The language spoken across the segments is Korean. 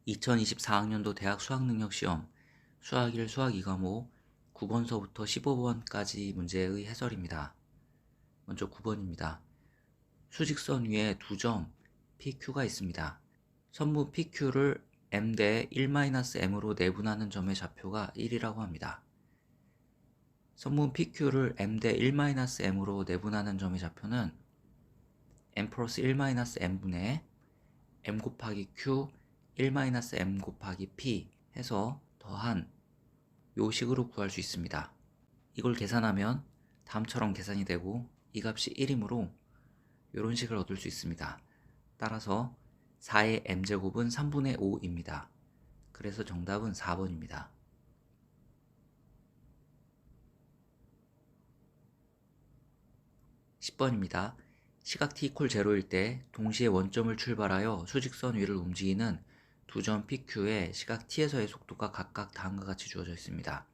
2024학년도 대학 수학능력시험 수학 1 수학 2과목 9번서부터 15번까지 문제의 해설입니다. 먼저 9번입니다. 수직선 위에 두 점 PQ가 있습니다. 선분 PQ를 M 대 1-M으로 내분하는 점의 좌표가 1이라고 합니다. 선분 PQ를 M 대 1-M으로 내분하는 점의 좌표는 M 플러스 1-M분의 M 곱하기 Q 1-M 곱하기 P 해서 더한 요 식으로 구할 수 있습니다. 이걸 계산하면 다음처럼 계산이 되고 이 값이 1이므로 이런 식을 얻을 수 있습니다. 따라서 4의 m제곱은 3분의 5입니다. 그래서 정답은 4번입니다. 10번입니다. 시각 t = 0일 때 동시에 원점을 출발하여 수직선 위를 움직이는 두 점 PQ의 시각 t에서의 속도가 각각 다음과 같이 주어져 있습니다.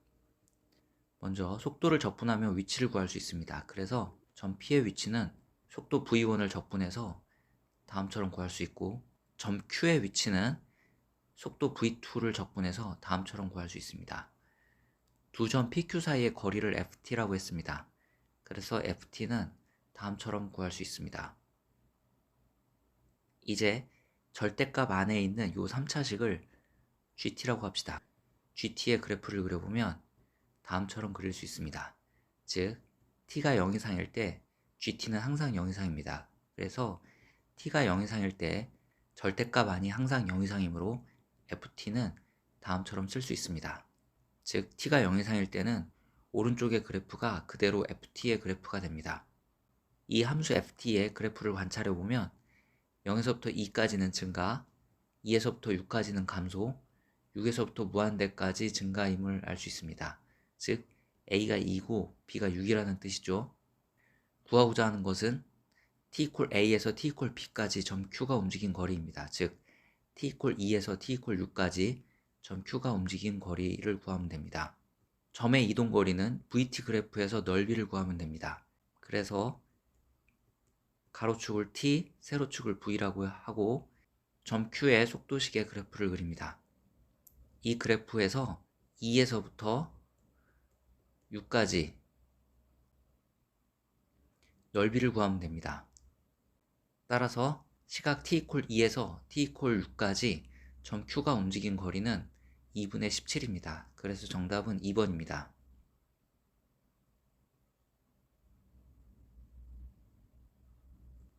먼저 속도를 적분하면 위치를 구할 수 있습니다. 그래서 점 P의 위치는 속도 V1을 적분해서 다음처럼 구할 수 있고 점 Q의 위치는 속도 V2를 적분해서 다음처럼 구할 수 있습니다. 두 점 PQ 사이의 거리를 FT라고 했습니다. 그래서 FT는 다음처럼 구할 수 있습니다. 이제 절대값 안에 있는 요 3차식을 GT라고 합시다. GT의 그래프를 그려보면 다음처럼 그릴 수 있습니다. 즉 t가 0 이상일 때 GT는 항상 0 이상입니다. 그래서 t가 0 이상일 때 절대값 안이 항상 0 이상이므로 FT는 다음처럼 쓸 수 있습니다. 즉 t가 0 이상일 때는 오른쪽의 그래프가 그대로 FT의 그래프가 됩니다. 이 함수 FT의 그래프를 관찰해 보면 0에서부터 2까지는 증가, 2에서부터 6까지는 감소, 6에서부터 무한대까지 증가임을 알 수 있습니다. 즉 A가 2고 B가 6이라는 뜻이죠. 구하고자 하는 것은 T = A에서 T = B까지 점 Q가 움직인 거리입니다. 즉 T = 2에서 T = 6까지 점 Q가 움직인 거리를 구하면 됩니다. 점의 이동 거리는 VT 그래프에서 넓이를 구하면 됩니다. 그래서 가로축을 T, 세로축을 V라고 하고 점 Q의 속도식의 그래프를 그립니다. 이 그래프에서 2에서부터 6까지 넓이를 구하면 됩니다. 따라서 시각 t = 2에서 t = 6까지 점 Q가 움직인 거리는 2분의 17입니다. 그래서 정답은 2번입니다.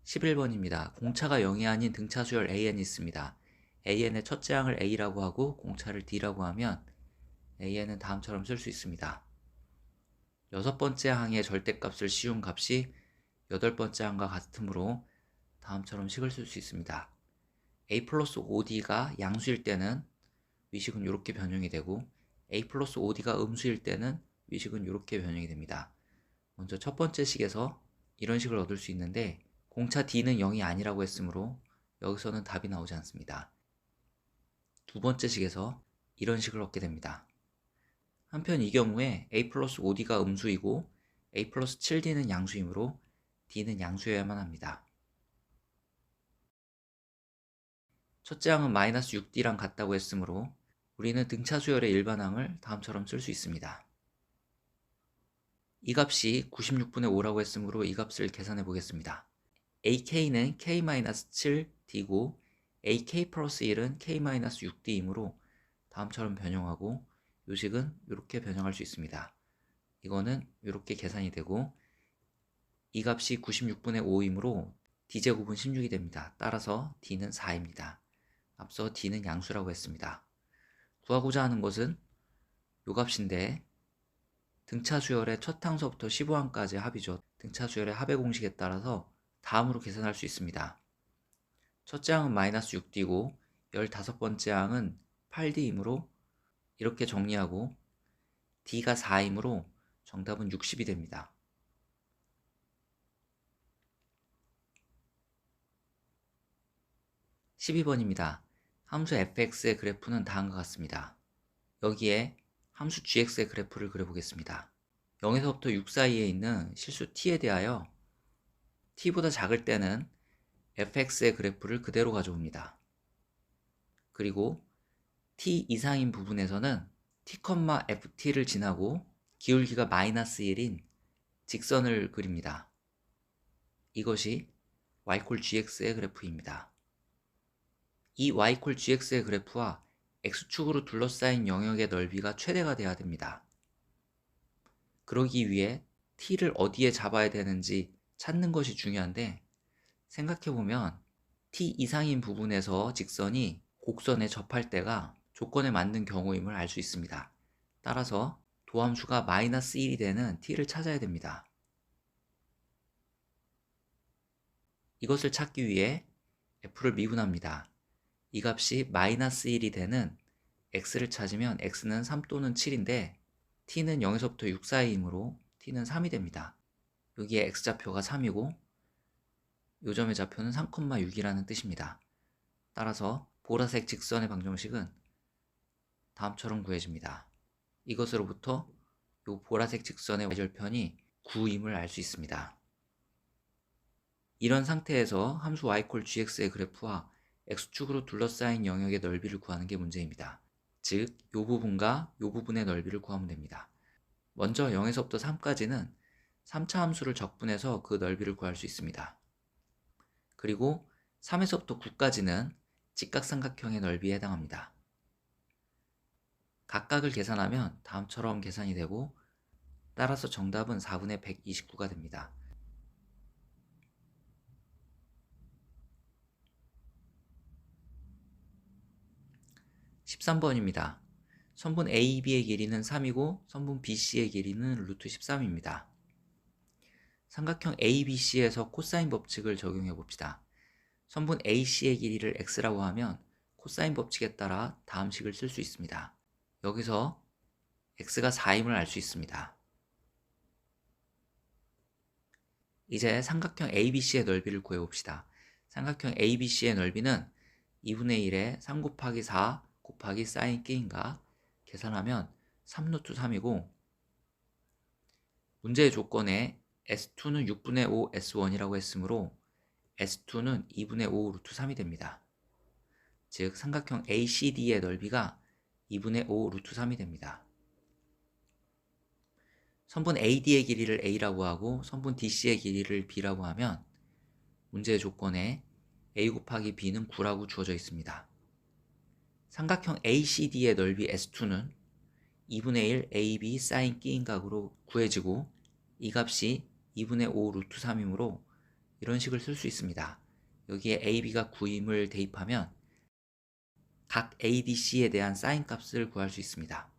11번입니다. 공차가 0이 아닌 등차 수열 AN이 있습니다. AN의 첫째 항을 A라고 하고 공차를 D라고 하면 AN은 다음처럼 쓸 수 있습니다. 여섯 번째 항의 절대값을 씌운 값이 여덟 번째 항과 같으므로 다음처럼 식을 쓸 수 있습니다. A 플러스 5D가 양수일 때는 위식은 이렇게 변형이 되고 A 플러스 5D가 음수일 때는 위식은 이렇게 변형이 됩니다. 먼저 첫 번째 식에서 이런 식을 얻을 수 있는데 공차 D는 0이 아니라고 했으므로 여기서는 답이 나오지 않습니다. 두 번째 식에서 이런 식을 얻게 됩니다. 한편 이 경우에 A 플러스 5D가 음수이고 A 플러스 7D는 양수이므로 D는 양수여야만 합니다. 첫째 항은 마이너스 6D랑 같다고 했으므로 우리는 등차 수열의 일반항을 다음처럼 쓸 수 있습니다. 이 값이 96분의 5라고 했으므로 이 값을 계산해 보겠습니다. AK는 K-7D고 AK 플러스 1은 K-6D이므로 다음처럼 변형하고 요식은 이렇게 변형할 수 있습니다. 이거는 이렇게 계산이 되고 이 값이 96분의 5이므로 D제곱은 16이 됩니다. 따라서 D는 4입니다. 앞서 D는 양수라고 했습니다. 구하고자 하는 것은 요 값인데 등차 수열의 첫 항서부터 15항까지 합이죠. 등차 수열의 합의 공식에 따라서 다음으로 계산할 수 있습니다. 첫째 항은 마이너스 6D고 15번째 항은 8D이므로 이렇게 정리하고 D가 4이므로 정답은 60이 됩니다. 12번입니다. 함수 fx의 그래프는 다음과 같습니다. 여기에 함수 gx의 그래프를 그려보겠습니다. 0에서부터 6 사이에 있는 실수 t에 대하여 t보다 작을 때는 fx의 그래프를 그대로 가져옵니다. 그리고 t 이상인 부분에서는 t,ft를 지나고 기울기가 마이너스 1인 직선을 그립니다. 이것이 y=gx의 그래프입니다. 이 y=gx의 그래프와 x축으로 둘러싸인 영역의 넓이가 최대가 돼야 됩니다. 그러기 위해 t를 어디에 잡아야 되는지 찾는 것이 중요한데, 생각해보면 t 이상인 부분에서 직선이 곡선에 접할 때가 조건에 맞는 경우임을 알 수 있습니다. 따라서 도함수가 마이너스 1이 되는 t를 찾아야 됩니다. 이것을 찾기 위해 f를 미분합니다. 이 값이 마이너스 1이 되는 x를 찾으면 x는 3 또는 7인데 t는 0에서부터 6 사이이므로 t는 3이 됩니다. 여기에 x좌표가 3이고 요점의 좌표는 3,6이라는 뜻입니다. 따라서 보라색 직선의 방정식은 다음처럼 구해집니다. 이것으로부터 이 보라색 직선의 y절편이 9임을 알 수 있습니다. 이런 상태에서 함수 y=gx의 그래프와 x축으로 둘러싸인 영역의 넓이를 구하는 게 문제입니다. 즉, 이 부분과 이 부분의 넓이를 구하면 됩니다. 먼저 0에서부터 3까지는 3차 함수를 적분해서 그 넓이를 구할 수 있습니다. 그리고 3에서부터 9까지는 직각삼각형의 넓이에 해당합니다. 각각을 계산하면 다음처럼 계산이 되고, 따라서 정답은 4분의 129가 됩니다. (13번입니다) 선분 AB의 길이는 3이고 선분 BC의 길이는 루트 13입니다. 삼각형 ABC에서 코사인 법칙을 적용해 봅시다. 선분 AC의 길이를 x라고 하면 코사인 법칙에 따라 다음 식을 쓸 수 있습니다. 여기서 x가 4임을 알 수 있습니다. 이제 삼각형 ABC의 넓이를 구해봅시다. 삼각형 ABC의 넓이는 2분의 1에 3 곱하기 4 곱하기 사인 K인가 계산하면 3루트 3이고, 문제의 조건에 S2는 6분의 5 S1이라고 했으므로 S2는 2분의 5 루트 3이 됩니다. 즉 삼각형 ACD의 넓이가 2분의 5 루트 3이 됩니다. 선분 AD의 길이를 A라고 하고 선분 DC의 길이를 B라고 하면 문제의 조건에 A 곱하기 B는 9라고 주어져 있습니다. 삼각형 ACD의 넓이 S2는 2분의 1 AB 사인 K인각으로 구해지고 이 값이 2분의 5 루트 3이므로 이런 식을 쓸 수 있습니다. 여기에 AB가 9임을 대입하면 각 ADC에 대한 사인 값을 구할 수 있습니다.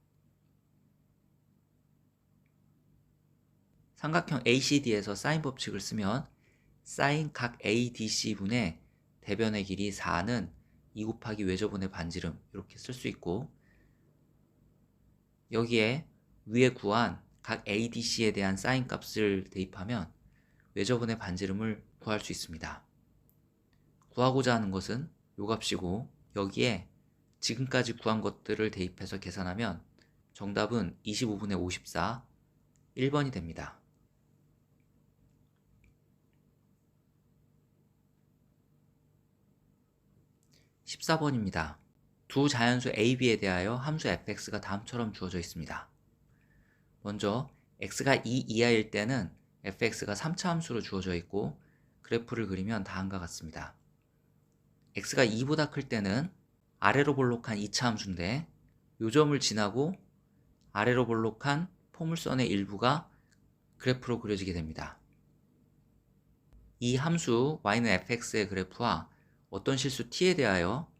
삼각형 ACD에서 사인 법칙을 쓰면 사인 각 ADC분의 대변의 길이 4는 2 곱하기 외접분의 반지름 이렇게 쓸 수 있고, 여기에 위에 구한 각 ADC에 대한 사인 값을 대입하면 외접분의 반지름을 구할 수 있습니다. 구하고자 하는 것은 요 값이고, 여기에 지금까지 구한 것들을 대입해서 계산하면 정답은 25분의 54, 1번이 됩니다. 14번입니다. 두 자연수 AB에 대하여 함수 fx가 다음처럼 주어져 있습니다. 먼저 x가 2 이하일 때는 fx가 3차 함수로 주어져 있고, 그래프를 그리면 다음과 같습니다. x가 2보다 클 때는 아래로 볼록한 2차 함수인데 요점을 지나고 아래로 볼록한 포물선의 일부가 그래프로 그려지게 됩니다. 이 함수 y는 fx의 그래프와 어떤 실수 t에 대하여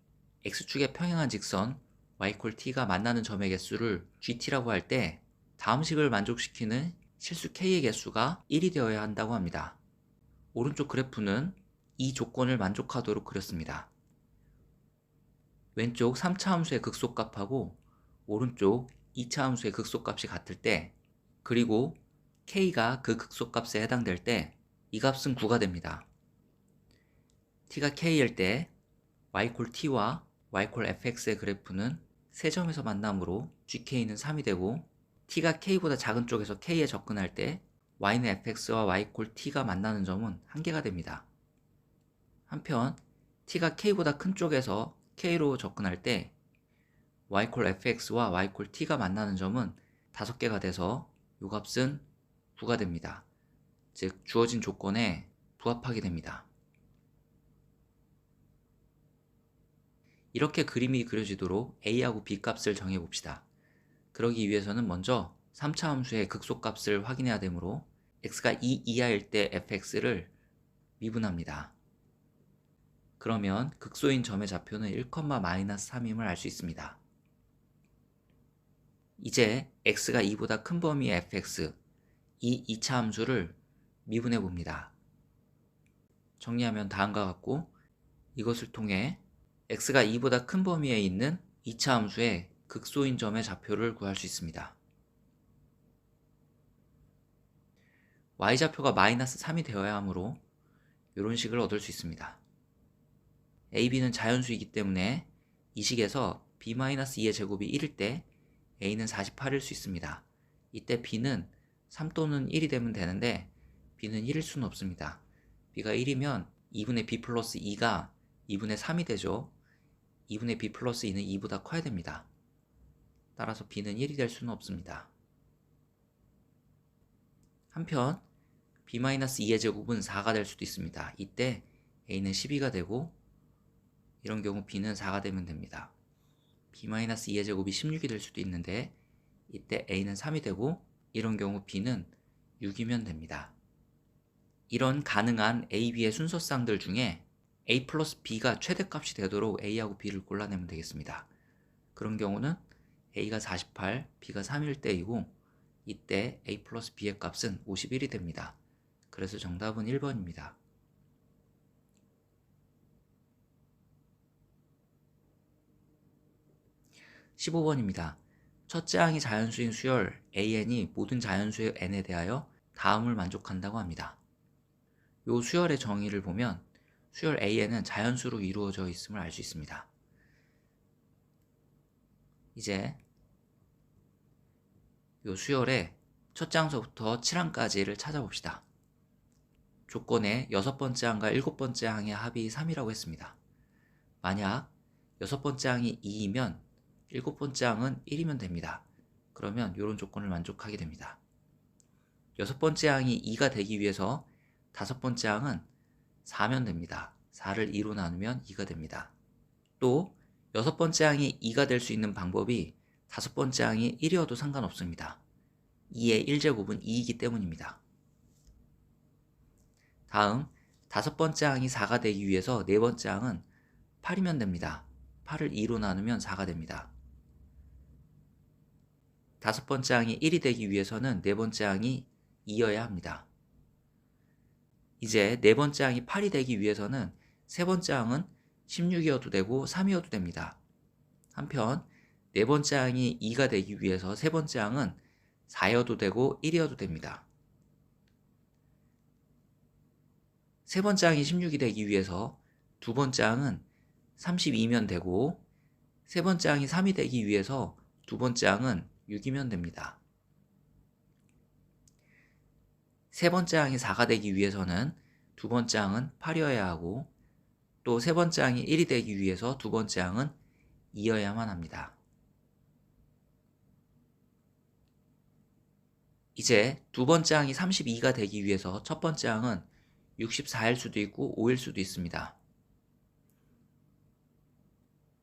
x축에 평행한 직선 y=t가 만나는 점의 개수를 gt라고 할 때 다음 식을 만족시키는 실수 k의 개수가 1이 되어야 한다고 합니다. 오른쪽 그래프는 이 조건을 만족하도록 그렸습니다. 왼쪽 3차 함수의 극소값하고 오른쪽 2차 함수의 극소값이 같을 때, 그리고 k가 그 극소값에 해당될 때 이 값은 9가 됩니다. t가 k일 때 y=t와 y=fx의 그래프는 세 점에서 만나므로 gk는 3이 되고, t가 k보다 작은 쪽에서 k에 접근할 때 y는 fx와 y=t가 만나는 점은 1개가 됩니다. 한편 t가 k보다 큰 쪽에서 k로 접근할 때 y 콜 fx와 y 콜 t가 만나는 점은 5개가 돼서 요 값은 9가 됩니다. 즉 주어진 조건에 부합하게 됩니다. 이렇게 그림이 그려지도록 a하고 b 값을 정해봅시다. 그러기 위해서는 먼저 3차 함수의 극소값을 확인해야 되므로 x가 2 이하일 때 fx를 미분합니다. 그러면 극소인 점의 좌표는 1,-3임을 알 수 있습니다. 이제 x가 2보다 큰 범위의 fx, 이 2차 함수를 미분해 봅니다. 정리하면 다음과 같고, 이것을 통해 x가 2보다 큰 범위에 있는 2차 함수의 극소인 점의 좌표를 구할 수 있습니다. y좌표가 -3이 되어야 하므로 이런 식을 얻을 수 있습니다. a, b는 자연수이기 때문에 이 식에서 b-2의 제곱이 1일 때 a는 48일 수 있습니다. 이때 b는 3 또는 1이 되면 되는데 b는 1일 수는 없습니다. b가 1이면 2분의 b 플러스 2가 2분의 3이 되죠. 2분의 b 플러스 2는 2보다 커야 됩니다. 따라서 b는 1이 될 수는 없습니다. 한편 b-2의 제곱은 4가 될 수도 있습니다. 이때 a는 12가 되고 이런 경우 b는 4가 되면 됩니다. b-2의 제곱이 16이 될 수도 있는데 이때 a는 3이 되고 이런 경우 b는 6이면 됩니다. 이런 가능한 a, b의 순서쌍들 중에 a 플러스 b가 최대값이 되도록 a하고 b를 골라내면 되겠습니다. 그런 경우는 a가 48, b가 3일 때이고 이때 a 플러스 b의 값은 51이 됩니다. 그래서 정답은 1번입니다. 15번입니다. 첫째 항이 자연수인 수열 an이 모든 자연수의 n에 대하여 다음을 만족한다고 합니다. 이 수열의 정의를 보면 수열 an은 자연수로 이루어져 있음을 알 수 있습니다. 이제 이 수열의 첫째 항서부터 7항까지를 찾아봅시다. 조건에 6번째 항과 7번째 항의 합이 3이라고 했습니다. 만약 6번째 항이 2이면 7번째 항은 1이면 됩니다. 그러면 이런 조건을 만족하게 됩니다. 6번째 항이 2가 되기 위해서 5번째 항은 4면 됩니다. 4를 2로 나누면 2가 됩니다. 또 6번째 항이 2가 될 수 있는 방법이 5번째 항이 1이어도 상관없습니다. 2의 1제곱은 2이기 때문입니다. 다음 5번째 항이 4가 되기 위해서 4번째 항은 8이면 됩니다. 8을 2로 나누면 4가 됩니다. 5번째 항이 1이 되기 위해서는 4번째 항이 2여야 합니다. 이제 4번째 항이 8이 되기 위해서는 3번째 항은 16이어도 되고 3이어도 됩니다. 한편 4번째 항이 2가 되기 위해서 3번째 항은 4여도 되고 1이어도 됩니다. 3번째 항이 16이 되기 위해서 2번째 항은 32면 되고 3번째 항이 3이 되기 위해서 2번째 항은 6이면 됩니다. 3번째 항이 4가 되기 위해서는 2번째 항은 8이어야 하고 또 3번째 항이 1이 되기 위해서 2번째 항은 2여야만 합니다. 이제 2번째 항이 32가 되기 위해서 첫 번째 항은 64일 수도 있고 5일 수도 있습니다.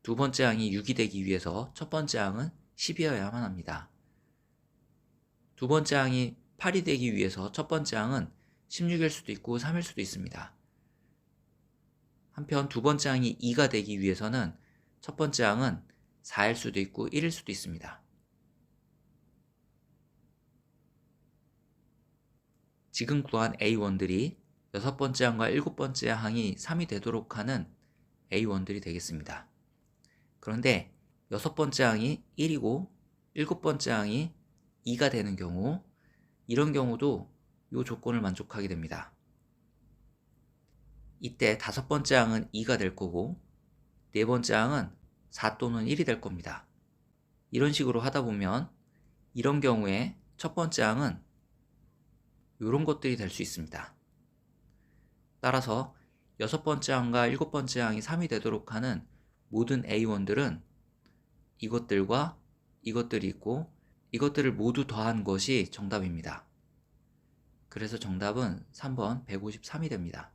2번째 항이 6이 되기 위해서 첫 번째 항은 10이어야만 합니다. 2번째 항이 8이 되기 위해서 첫 번째 항은 16일 수도 있고 3일 수도 있습니다. 한편 2번째 항이 2가 되기 위해서는 첫 번째 항은 4일 수도 있고 1일 수도 있습니다. 지금 구한 A1들이 6번째 항과 7번째 항이 3이 되도록 하는 A1들이 되겠습니다. 그런데 6번째 항이 1이고 7번째 항이 2가 되는 경우 이런 경우도 이 조건을 만족하게 됩니다. 이때 5번째 항은 2가 될 거고 4번째 항은 4 또는 1이 될 겁니다. 이런 식으로 하다 보면 이런 경우에 첫 번째 항은 이런 것들이 될 수 있습니다. 따라서 6번째 항과 7번째 항이 3이 되도록 하는 모든 A1들은 이것들과 이것들이 있고 이것들을 모두 더한 것이 정답입니다. 그래서 정답은 3번 153이 됩니다.